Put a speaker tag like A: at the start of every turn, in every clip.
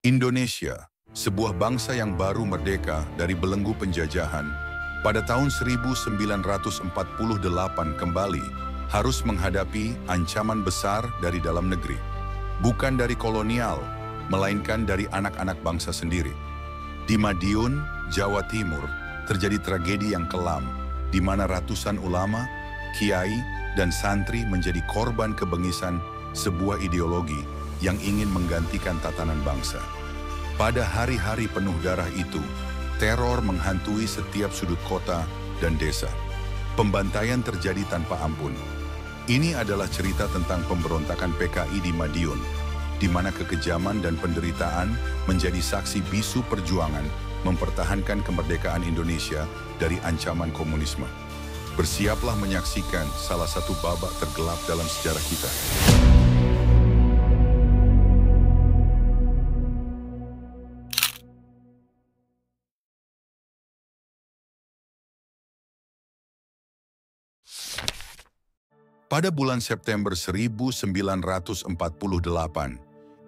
A: Indonesia, sebuah bangsa yang baru merdeka dari belenggu penjajahan, pada tahun 1948 kembali harus menghadapi ancaman besar dari dalam negeri. Bukan dari kolonial, melainkan dari anak-anak bangsa sendiri. Di Madiun, Jawa Timur, terjadi tragedi yang kelam, di mana ratusan ulama, kiai, dan santri menjadi korban kebengisan sebuah ideologi yang ingin menggantikan tatanan bangsa. Pada hari-hari penuh darah itu, teror menghantui setiap sudut kota dan desa. Pembantaian terjadi tanpa ampun. Ini adalah cerita tentang pemberontakan PKI di Madiun, di mana kekejaman dan penderitaan menjadi saksi bisu perjuangan mempertahankan kemerdekaan Indonesia dari ancaman komunisme. Bersiaplah menyaksikan salah satu babak tergelap dalam sejarah kita. Pada bulan September 1948,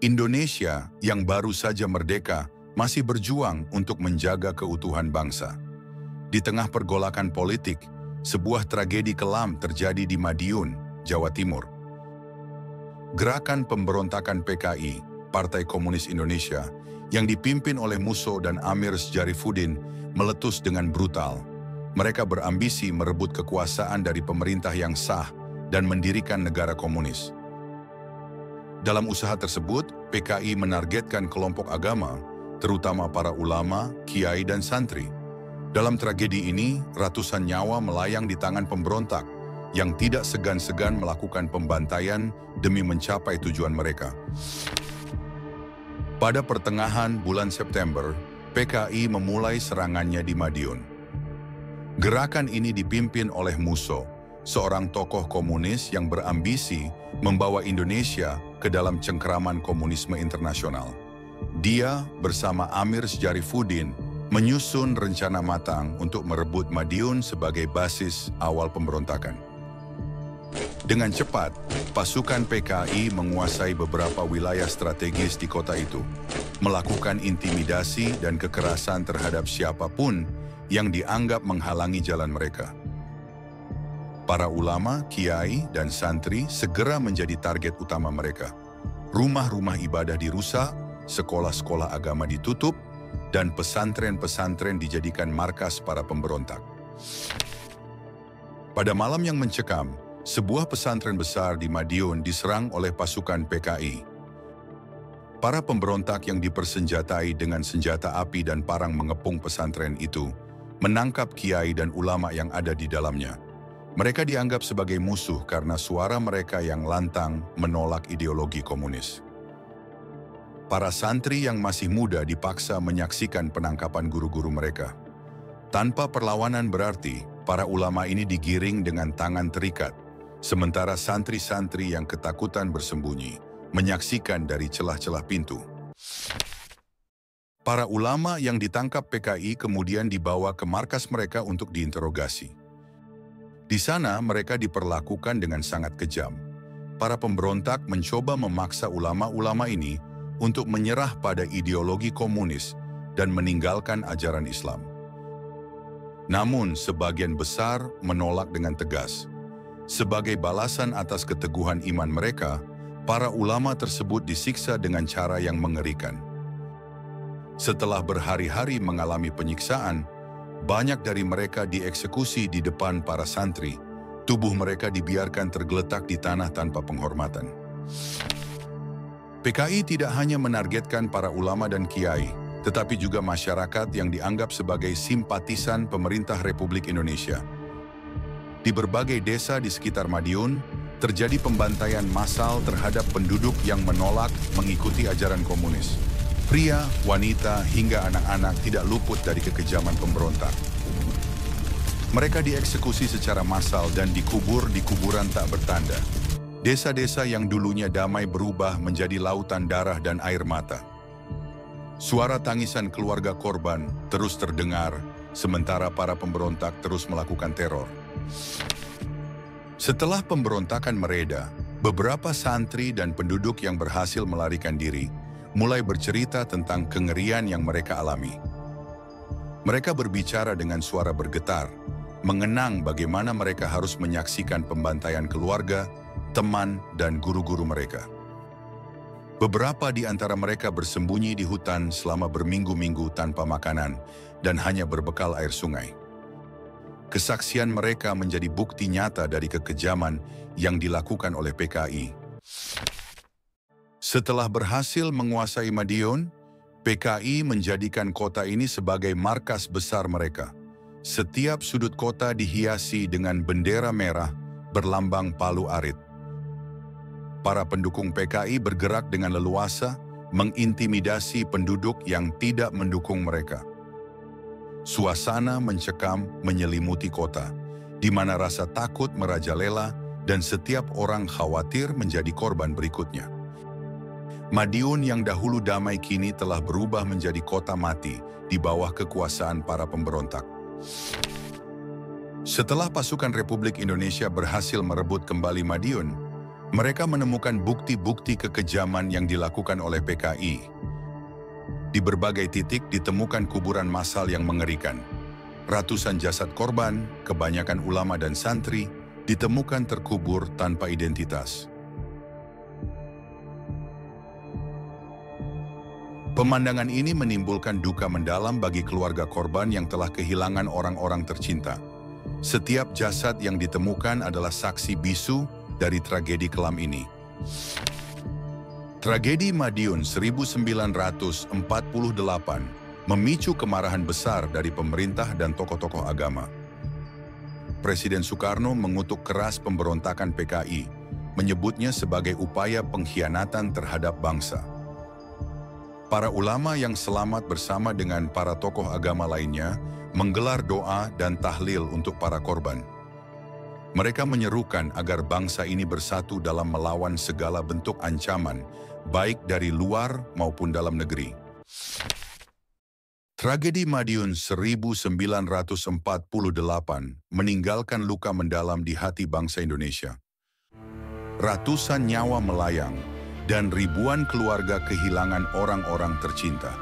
A: Indonesia yang baru saja merdeka masih berjuang untuk menjaga keutuhan bangsa. Di tengah pergolakan politik, sebuah tragedi kelam terjadi di Madiun, Jawa Timur. Gerakan pemberontakan PKI, Partai Komunis Indonesia, yang dipimpin oleh Musso dan Amir Syarifuddin meletus dengan brutal. Mereka berambisi merebut kekuasaan dari pemerintah yang sah dan mendirikan negara komunis. Dalam usaha tersebut, PKI menargetkan kelompok agama, terutama para ulama, kiai, dan santri. Dalam tragedi ini, ratusan nyawa melayang di tangan pemberontak yang tidak segan-segan melakukan pembantaian demi mencapai tujuan mereka. Pada pertengahan bulan September, PKI memulai serangannya di Madiun. Gerakan ini dipimpin oleh Musso, seorang tokoh komunis yang berambisi membawa Indonesia ke dalam cengkeraman komunisme internasional. Dia bersama Amir Syarifuddin menyusun rencana matang untuk merebut Madiun sebagai basis awal pemberontakan. Dengan cepat, pasukan PKI menguasai beberapa wilayah strategis di kota itu, melakukan intimidasi dan kekerasan terhadap siapapun yang dianggap menghalangi jalan mereka. Para ulama, kiai, dan santri segera menjadi target utama mereka. Rumah-rumah ibadah dirusak, sekolah-sekolah agama ditutup, dan pesantren-pesantren dijadikan markas para pemberontak. Pada malam yang mencekam, sebuah pesantren besar di Madiun diserang oleh pasukan PKI. Para pemberontak yang dipersenjatai dengan senjata api dan parang mengepung pesantren itu, menangkap kiai dan ulama yang ada di dalamnya. Mereka dianggap sebagai musuh karena suara mereka yang lantang menolak ideologi komunis. Para santri yang masih muda dipaksa menyaksikan penangkapan guru-guru mereka. Tanpa perlawanan berarti, para ulama ini digiring dengan tangan terikat, sementara santri-santri yang ketakutan bersembunyi, menyaksikan dari celah-celah pintu. Para ulama yang ditangkap PKI kemudian dibawa ke markas mereka untuk diinterogasi. Di sana mereka diperlakukan dengan sangat kejam. Para pemberontak mencoba memaksa ulama-ulama ini untuk menyerah pada ideologi komunis dan meninggalkan ajaran Islam. Namun sebagian besar menolak dengan tegas. Sebagai balasan atas keteguhan iman mereka, para ulama tersebut disiksa dengan cara yang mengerikan. Setelah berhari-hari mengalami penyiksaan, banyak dari mereka dieksekusi di depan para santri. Tubuh mereka dibiarkan tergeletak di tanah tanpa penghormatan. PKI tidak hanya menargetkan para ulama dan kiai, tetapi juga masyarakat yang dianggap sebagai simpatisan pemerintah Republik Indonesia. Di berbagai desa di sekitar Madiun, terjadi pembantaian massal terhadap penduduk yang menolak mengikuti ajaran komunis. Pria, wanita, hingga anak-anak tidak luput dari kekejaman pemberontak. Mereka dieksekusi secara massal dan dikubur di kuburan tak bertanda. Desa-desa yang dulunya damai berubah menjadi lautan darah dan air mata. Suara tangisan keluarga korban terus terdengar, sementara para pemberontak terus melakukan teror. Setelah pemberontakan mereda, beberapa santri dan penduduk yang berhasil melarikan diri mulai bercerita tentang kengerian yang mereka alami. Mereka berbicara dengan suara bergetar, mengenang bagaimana mereka harus menyaksikan pembantaian keluarga, teman, dan guru-guru mereka. Beberapa di antara mereka bersembunyi di hutan selama berminggu-minggu tanpa makanan dan hanya berbekal air sungai. Kesaksian mereka menjadi bukti nyata dari kekejaman yang dilakukan oleh PKI. Setelah berhasil menguasai Madiun, PKI menjadikan kota ini sebagai markas besar mereka. Setiap sudut kota dihiasi dengan bendera merah berlambang palu arit. Para pendukung PKI bergerak dengan leluasa, mengintimidasi penduduk yang tidak mendukung mereka. Suasana mencekam menyelimuti kota, di mana rasa takut merajalela dan setiap orang khawatir menjadi korban berikutnya. Madiun yang dahulu damai kini telah berubah menjadi kota mati di bawah kekuasaan para pemberontak. Setelah pasukan Republik Indonesia berhasil merebut kembali Madiun, mereka menemukan bukti-bukti kekejaman yang dilakukan oleh PKI. Di berbagai titik ditemukan kuburan massal yang mengerikan. Ratusan jasad korban, kebanyakan ulama dan santri, ditemukan terkubur tanpa identitas. Pemandangan ini menimbulkan duka mendalam bagi keluarga korban yang telah kehilangan orang-orang tercinta. Setiap jasad yang ditemukan adalah saksi bisu dari tragedi kelam ini. Tragedi Madiun 1948 memicu kemarahan besar dari pemerintah dan tokoh-tokoh agama. Presiden Soekarno mengutuk keras pemberontakan PKI, menyebutnya sebagai upaya pengkhianatan terhadap bangsa. Para ulama yang selamat bersama dengan para tokoh agama lainnya menggelar doa dan tahlil untuk para korban. Mereka menyerukan agar bangsa ini bersatu dalam melawan segala bentuk ancaman, baik dari luar maupun dalam negeri. Tragedi Madiun 1948 meninggalkan luka mendalam di hati bangsa Indonesia. Ratusan nyawa melayang dan ribuan keluarga kehilangan orang-orang tercinta.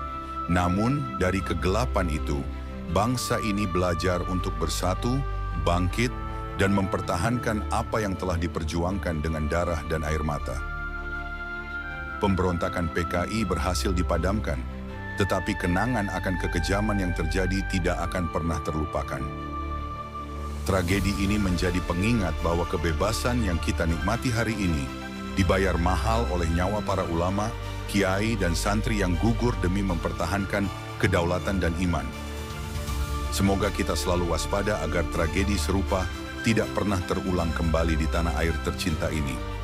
A: Namun dari kegelapan itu, bangsa ini belajar untuk bersatu, bangkit, dan mempertahankan apa yang telah diperjuangkan dengan darah dan air mata. Pemberontakan PKI berhasil dipadamkan, tetapi kenangan akan kekejaman yang terjadi tidak akan pernah terlupakan. Tragedi ini menjadi pengingat bahwa kebebasan yang kita nikmati hari ini dibayar mahal oleh nyawa para ulama, kiai, dan santri yang gugur demi mempertahankan kedaulatan dan iman. Semoga kita selalu waspada agar tragedi serupa tidak pernah terulang kembali di tanah air tercinta ini.